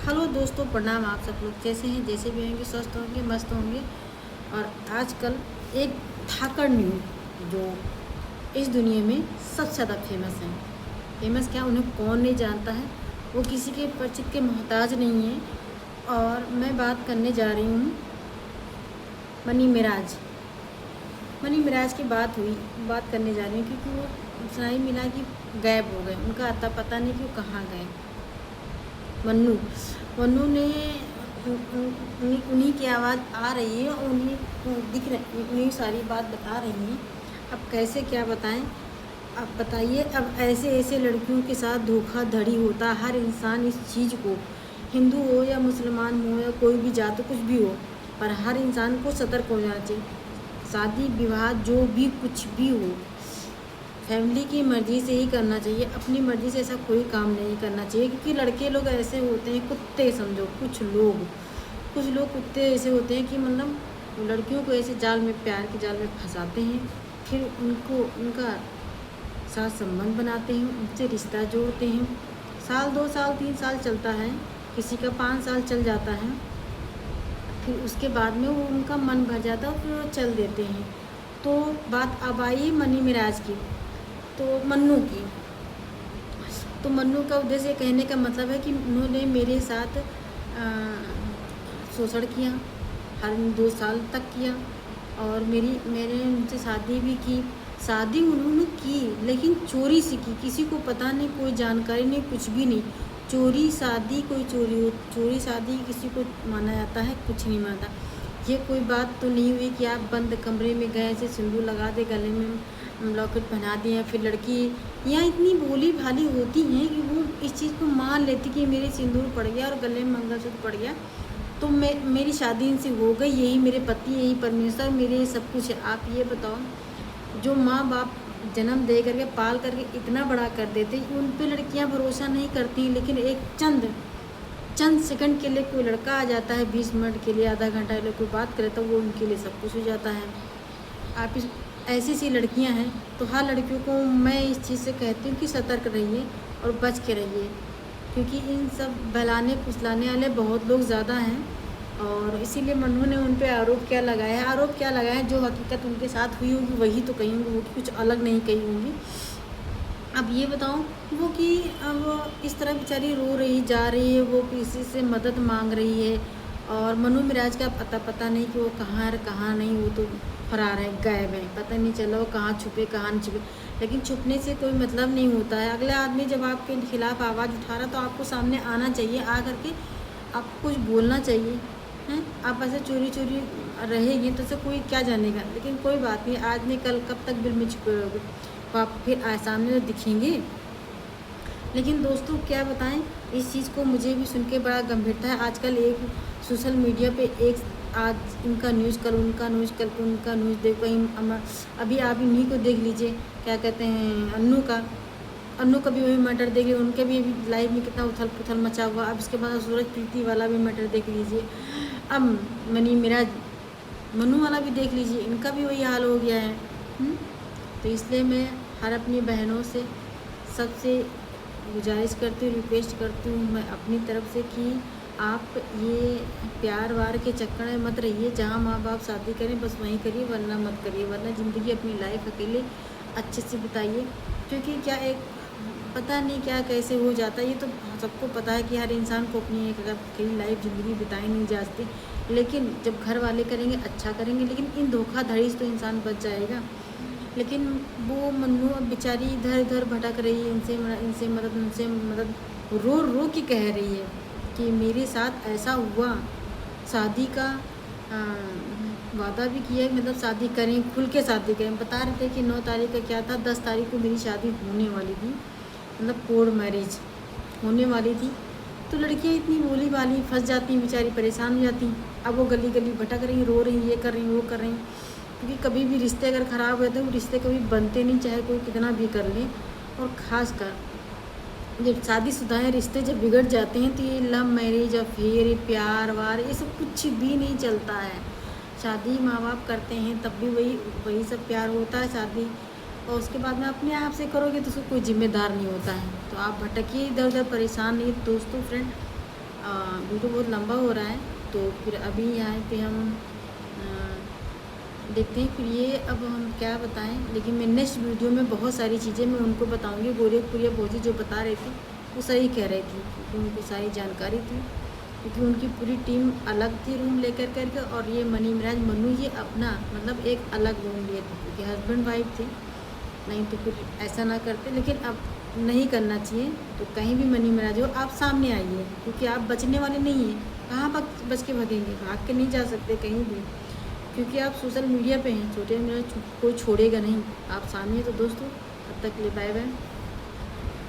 Hello दोस्तों, प्रणाम। आप सब लोग कैसे हैं? जैसे भी होंगे, स्वस्थ होंगे, मस्त होंगे। और आजकल एक धाकड़ न्यूज़ जो इस दुनिया में सबसे ज़्यादा फेमस है। फेमस क्या, उन्हें कौन नहीं जानता है। वो किसी के परिचित के मोहताज नहीं है। और मैं बात करने जा रही हूँ मनी मिराज। मनी मिराज की बात करने जा रही हूँ क्योंकि वो सुनाई मिला कि गायब हो गए। उनका अता पता नहीं कि वो कहाँ गए। मन्नू मन्नू ने उन्हीं की आवाज़ आ रही है और उन्हीं दिख रही, उन्हीं सारी बात बता रही हैं। अब कैसे क्या बताएं, अब बताइए। अब ऐसे ऐसे लड़कियों के साथ धोखाधड़ी होता। हर इंसान इस चीज़ को, हिंदू हो या मुसलमान हो या कोई भी जात कुछ भी हो, पर हर इंसान को सतर्क हो जाना चाहिए। शादी विवाह जो भी कुछ भी हो, फैमिली की मर्ज़ी से ही करना चाहिए। अपनी मर्ज़ी से ऐसा कोई काम नहीं करना चाहिए, क्योंकि लड़के लोग ऐसे होते हैं, कुत्ते समझो। कुछ लोग कुत्ते ऐसे होते हैं कि मतलब लड़कियों को ऐसे जाल में, प्यार के जाल में फंसाते हैं। फिर उनका साथ संबंध बनाते हैं, उनसे रिश्ता जोड़ते हैं। साल 2 साल 3 साल चलता है, किसी का 5 साल चल जाता है। फिर उसके बाद में वो उनका मन भर जाता है और फिर वो चल देते हैं। तो बात अब आई मनी मिराज की, तो मन्नू की। तो मन्नू का उद्देश्य कहने का मतलब है कि उन्होंने मेरे साथ शोषण किया, हर 2 साल तक किया। और मैंने उनसे शादी भी की। शादी उन्होंने की लेकिन चोरी से की, किसी को पता नहीं, कोई जानकारी नहीं, कुछ भी नहीं। चोरी शादी, कोई चोरी हो, चोरी शादी किसी को माना जाता है? कुछ नहीं मानता। ये कोई बात तो नहीं हुई कि आप बंद कमरे में गए, ऐसे सिंदूर लगा दे, गले में लॉकेट पहना दिए। फिर लड़की यहाँ इतनी भोली भाली होती हैं कि वो इस चीज़ को मान लेती कि मेरे सिंदूर पड़ गया और गले में मंगलसूत्र पड़ गया तो मेरी शादी इनसे हो गई, यही मेरे पति, यही परमेश्वर, मेरे सब कुछ है। आप ये बताओ, जो माँ बाप जन्म दे करके पाल करके इतना बड़ा कर देते, उन पे लड़कियाँ भरोसा नहीं करती। लेकिन एक चंद सेकंड के लिए कोई लड़का आ जाता है, 20 मिनट के लिए, आधा घंटा के लिए कोई बात करे, तो वो उनके लिए सब कुछ हो जाता है। आप इस ऐसी सी लड़कियां हैं। तो हर लड़कियों को मैं इस चीज़ से कहती हूँ कि सतर्क रहिए और बच के रहिए, क्योंकि इन सब बहलाने फुसलाने वाले बहुत लोग ज़्यादा हैं। और इसीलिए मन्नू ने उन पे आरोप क्या लगाया है, जो हकीकत उनके साथ हुई होगी वही तो कही होंगी, वो कुछ अलग नहीं कही होंगी। अब ये बताओ वो कि अब इस तरह बेचारी रो रही जा रही है, वो किसी से मदद मांग रही है। और मनु मिराज का पता नहीं कि वो कहाँ है कहाँ नहीं। वो तो फरार है, गायब है, पता नहीं चला वो कहाँ छुपे कहाँ नहीं छुपे। लेकिन छुपने से कोई मतलब नहीं होता है। अगला आदमी जब आपके खिलाफ़ आवाज़ उठा रहा तो आपको सामने आना चाहिए, आ करके आपको कुछ बोलना चाहिए। हैं, आप ऐसे चोरी चोरी रहेंगे तो से कोई क्या जानेगा। लेकिन कोई बात नहीं, आज नहीं कल कब तक बिल में छुपे रहोगे, तो आप फिर सामने तो दिखेंगे। लेकिन दोस्तों क्या बताएं, इस चीज़ को मुझे भी सुन के बड़ा गंभीरता है। आजकल एक सोशल मीडिया पे एक आज इनका न्यूज़, कल उनका न्यूज़, कल उनका न्यूज़, देखो कहीं अभी आप इन्हीं को देख लीजिए, क्या कहते हैं, अन्नू का भी वही मैटर देख लीजिए, उनके भी अभी लाइव में कितना उथल पुथल मचा हुआ। अब इसके बाद सूरज प्रीति वाला भी मैटर देख लीजिए, अब मनी मिराज मनु वाला भी देख लीजिए, इनका भी वही हाल हो गया है। तो इसलिए मैं हर अपनी बहनों से, सबसे गुजारिश करती हूँ, रिक्वेस्ट करती हूँ मैं अपनी तरफ से कि आप ये प्यार वार के चक्कर में मत रहिए। जहाँ माँ बाप शादी करें बस वहीं करिए, वरना मत करिए। वरना ज़िंदगी अपनी लाइफ अकेले अच्छे से बिताइए, क्योंकि क्या एक पता नहीं क्या कैसे हो जाता है। ये तो सबको पता है कि हर इंसान को अपनी एक अकेली लाइफ ज़िंदगी बिताई नहीं जा सकती। लेकिन जब घर वाले करेंगे अच्छा करेंगे, लेकिन इन धोखाधड़ी से तो इंसान बच जाएगा। लेकिन वो मन्नू अब बेचारी इधर उधर भटक रही है, उनसे मदद रो रो के कह रही है कि मेरे साथ ऐसा हुआ। शादी का वादा भी किया, मतलब शादी करें, खुल के शादी करें। बता रहे थे कि 9 तारीख का क्या था, 10 तारीख को मेरी शादी होने वाली थी, मतलब कोर्ट मैरिज होने वाली थी। तो लड़कियां इतनी भोली भाली फंस जाती हैं, बेचारी परेशान हो जाती हैं। अब वो गली गली भटक रही, रो रही, ये कर रही वो कर रही। क्योंकि कभी भी रिश्ते अगर ख़राब होते हैं, वो रिश्ते कभी बनते नहीं, चाहे कोई कितना भी कर ले। और ख़ास कर जब शादीशुदा रिश्ते जब बिगड़ जाते हैं तो ये लव मैरिज, अफेयर, प्यार वार, ये सब कुछ भी नहीं चलता है। शादी माँ बाप करते हैं तब भी वही सब प्यार होता है। शादी और उसके बाद में अपने आप से करोगे तो उसको कोई जिम्मेदार नहीं होता है। तो आप भटकिए इधर उधर, परेशान नहीं। दोस्तों फ्रेंड, वीडियो बहुत लंबा हो रहा है, तो फिर अभी यहाँ पे हम देखते हैं। फिर ये अब हम क्या बताएं, लेकिन मैं नेक्स्ट वीडियो में बहुत सारी चीज़ें मैं उनको बताऊंगी। गोरखपुरिया भौजी जो बता रहे थे वो सही कह रही थी, क्योंकि उनको सारी जानकारी थी, क्योंकि उनकी पूरी टीम अलग थी रूम लेकर करके, और ये मनी मिराज मन्नू ये अपना मतलब एक अलग रूम लिए थे, क्योंकि हस्बैंड वाइफ थे। नहीं तो फिर ऐसा ना करते, लेकिन अब नहीं करना चाहिए। तो कहीं भी मनी मिराज हो, आप सामने आइए, क्योंकि आप बचने वाले नहीं हैं। कहाँ बच के भागेंगे, भाग के नहीं जा सकते कहीं भी, क्योंकि आप सोशल मीडिया पे हैं। छोटे मेरा कोई छोड़ेगा नहीं, आप सामने। तो दोस्तों, तब तक के लिए बाय बाय।